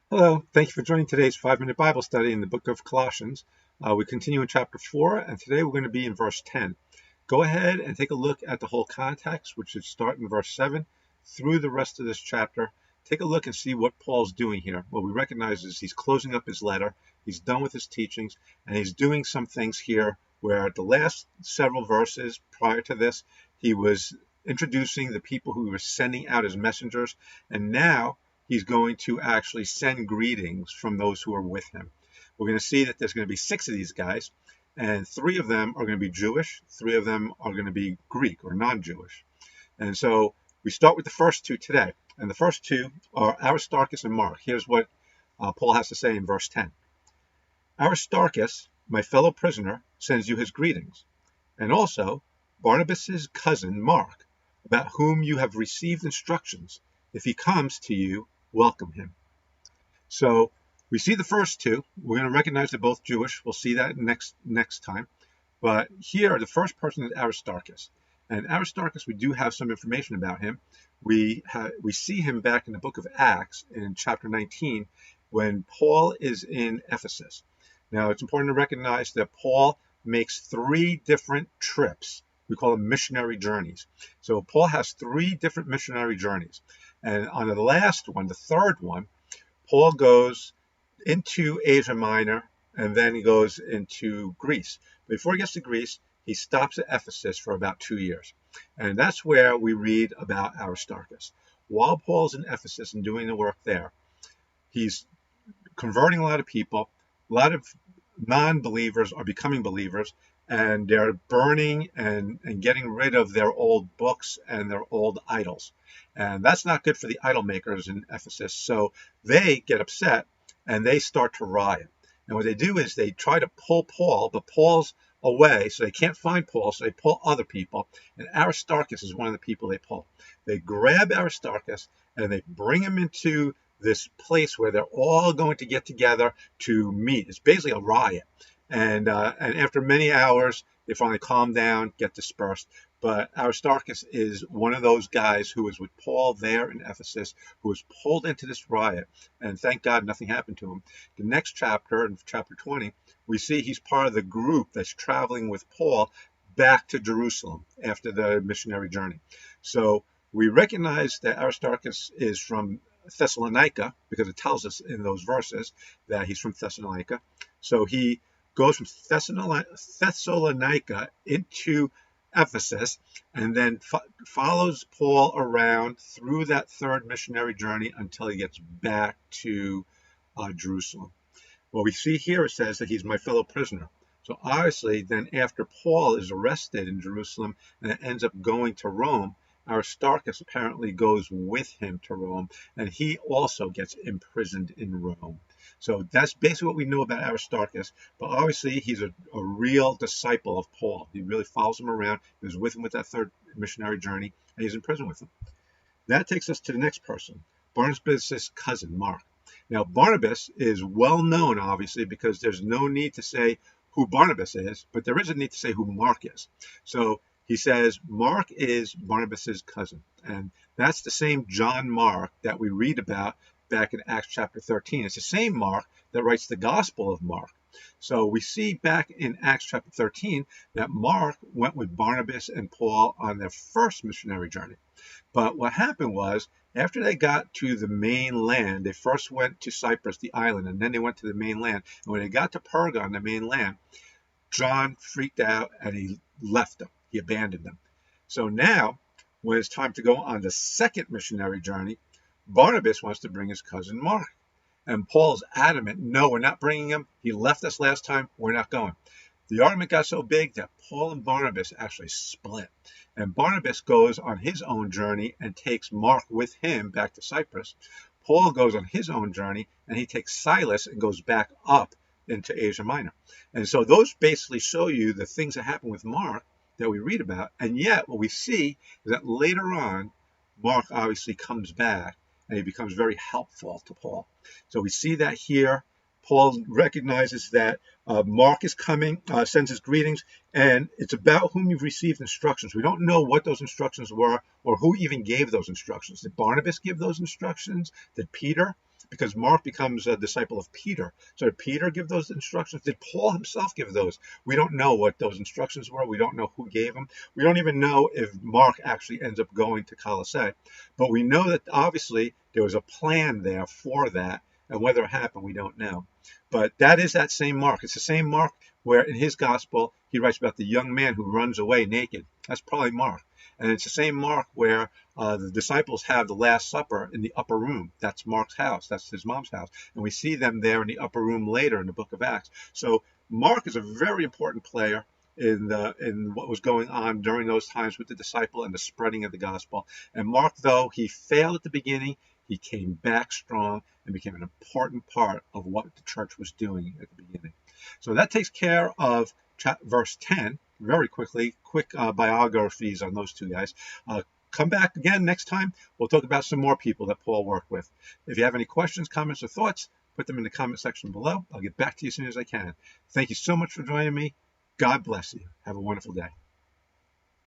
Hello, thank you for joining today's 5-minute Bible study in the book of Colossians. We continue in chapter 4, and today we're going to be in verse 10. Go ahead and take a look at the whole context, which should start in verse 7 through the rest of this chapter. Take a look and see what Paul's doing here. What we recognize is he's closing up his letter, he's done with his teachings, and he's doing some things here where the last several verses prior to this, he was introducing the people who he was sending out as messengers, and now he's going to actually send greetings from those who are with him. We're going to see that there's going to be 6 of these guys, and 3 of them are going to be Jewish, 3 of them are going to be Greek or non-Jewish. And so we start with the first 2 today, and the first 2 are Aristarchus and Mark. Here's what Paul has to say in verse 10. Aristarchus, my fellow prisoner, sends you his greetings, and also Barnabas's cousin Mark, about whom you have received instructions. If he comes to you, welcome him. So we see the first 2. We're going to recognize they're both Jewish. We'll see that next time. But here, the first person is Aristarchus. And Aristarchus, we do have some information about him. We see him back in the book of Acts in chapter 19 when Paul is in Ephesus. Now, it's important to recognize that Paul makes 3 different trips. We call them missionary journeys. So Paul has 3 different missionary journeys. And on the last one, the third one, Paul goes into Asia Minor and then he goes into Greece. Before he gets to Greece, he stops at Ephesus for about 2 years. And that's where we read about Aristarchus. While Paul's in Ephesus and doing the work there, he's converting a lot of people. A lot of non-believers are becoming believers, and they're burning and getting rid of their old books and their old idols. And that's not good for the idol makers in Ephesus. So they get upset and they start to riot. And what they do is they try to pull Paul, but Paul's away, so they can't find Paul, so they pull other people. And Aristarchus is one of the people they pull. They grab Aristarchus and they bring him into this place where they're all going to get together to meet. It's basically a riot. And after many hours, they finally calm down, get dispersed. But Aristarchus is one of those guys who was with Paul there in Ephesus, who was pulled into this riot. And thank God nothing happened to him. The next chapter, in chapter 20, we see he's part of the group that's traveling with Paul back to Jerusalem after the missionary journey. So we recognize that Aristarchus is from Thessalonica, because it tells us in those verses that he's from Thessalonica. So he goes from Thessalonica into Ephesus and then follows Paul around through that third missionary journey until he gets back to Jerusalem. What we see here, it says that he's my fellow prisoner. So obviously, then after Paul is arrested in Jerusalem and it ends up going to Rome, Aristarchus apparently goes with him to Rome, and he also gets imprisoned in Rome. So that's basically what we know about Aristarchus, but obviously he's a real disciple of Paul. He really follows him around. He was with him with that third missionary journey, and he's in prison with him. That takes us to the next person, Barnabas' cousin, Mark. Now, Barnabas is well known, obviously, because there's no need to say who Barnabas is, but there is a need to say who Mark is. So he says Mark is Barnabas's cousin, and that's the same John Mark that we read about back in Acts chapter 13. It's the same Mark that writes the Gospel of Mark. So we see back in Acts chapter 13 that Mark went with Barnabas and Paul on their first missionary journey. But what happened was, after they got to the mainland, they first went to Cyprus, the island, and then they went to the mainland. And when they got to Perga on the mainland, John freaked out and he left them. He abandoned them. So now, when it's time to go on the second missionary journey, Barnabas wants to bring his cousin Mark. And Paul's adamant, no, we're not bringing him. He left us last time. We're not going. The argument got so big that Paul and Barnabas actually split. And Barnabas goes on his own journey and takes Mark with him back to Cyprus. Paul goes on his own journey and he takes Silas and goes back up into Asia Minor. And so those basically show you the things that happen with Mark that we read about. And yet what we see is that later on, Mark obviously comes back and he becomes very helpful to Paul. So we see that here. Paul recognizes that Mark is coming, sends his greetings, and it's about whom you've received instructions. We don't know what those instructions were or who even gave those instructions. Did Barnabas give those instructions? Did Peter? because Mark becomes a disciple of Peter. So did Peter give those instructions? Did Paul himself give those? We don't know what those instructions were. We don't know who gave them. We don't even know if Mark actually ends up going to Colossae. But we know that obviously there was a plan there for that, and whether it happened, we don't know. But that is that same Mark. It's the same Mark where in his gospel, he writes about the young man who runs away naked. That's probably Mark. And it's the same Mark where the disciples have the Last Supper in the upper room. That's Mark's house. That's his mom's house. And we see them there in the upper room later in the book of Acts. So Mark is a very important player in what was going on during those times with the disciple and the spreading of the gospel. And Mark, though he failed at the beginning, he came back strong and became an important part of what the church was doing at the beginning. So that takes care of verse 10. Very quickly, quick biographies on those two guys. Come back again next time. We'll talk about some more people that Paul worked with. If you have any questions, comments, or thoughts, put them in the comment section below. I'll get back to you as soon as I can. Thank you so much for joining me. God bless you. Have a wonderful day.